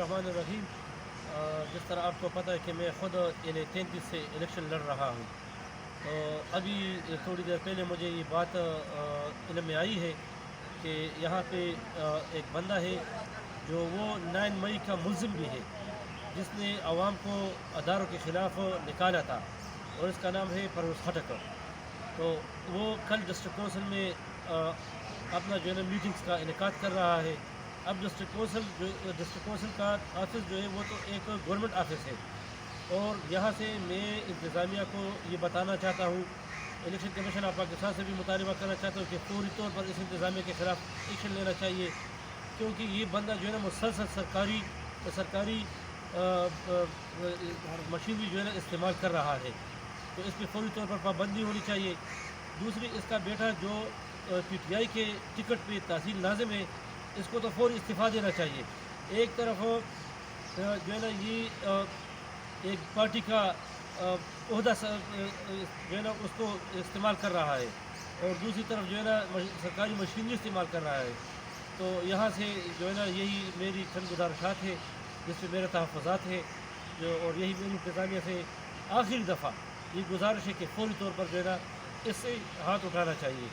الرحمن الرحیم۔ جس طرح آپ کو پتہ ہے کہ میں خود 33 سے الیکشن لڑ رہا ہوں، تو ابھی تھوڑی دیر پہلے مجھے یہ بات علم میں آئی ہے کہ یہاں پہ ایک بندہ ہے جو وہ 9 مئی کا ملزم بھی ہے، جس نے عوام کو اداروں کے خلاف نکالا تھا، اور اس کا نام ہے پرویز خٹک۔ تو وہ کل ڈسٹرکٹ کونسل میں اپنا جو ہے نا میٹنگس کا انعقاد کر رہا ہے۔ اب ڈسٹرکٹ کونسل کا آفس جو ہے وہ تو ایک گورنمنٹ آفس ہے، اور یہاں سے میں انتظامیہ کو یہ بتانا چاہتا ہوں، الیکشن کمیشن آف پاکستان سے بھی مطالبہ کرنا چاہتا ہوں کہ فوری طور پر اس انتظامیہ کے خلاف ایکشن لینا چاہیے، کیونکہ یہ بندہ جو ہے نا مسلسل سرکاری مشینری جو ہے نا استعمال کر رہا ہے، تو اس پہ فوری طور پر پابندی ہونی چاہیے۔ دوسری، اس کا بیٹا جو پی ٹی آئی کے ٹکٹ پہ تحصیل ناظم ہے، اس کو تو فوری استعفیٰ دینا چاہیے۔ ایک طرف جو ہے نا یہ ایک پارٹی کا عہدہ جو ہے نا اس کو استعمال کر رہا ہے، اور دوسری طرف جو ہے نا سرکاری مشینری استعمال کر رہا ہے۔ تو یہاں سے جو ہے نا یہی میری چند گزارشات ہے جس پہ میرے تحفظات ہے، اور یہی میری انتظامیہ سے آخری دفعہ یہ گزارش ہے کہ فوری طور پر جو ہے نا اس سے ہاتھ اٹھانا چاہیے۔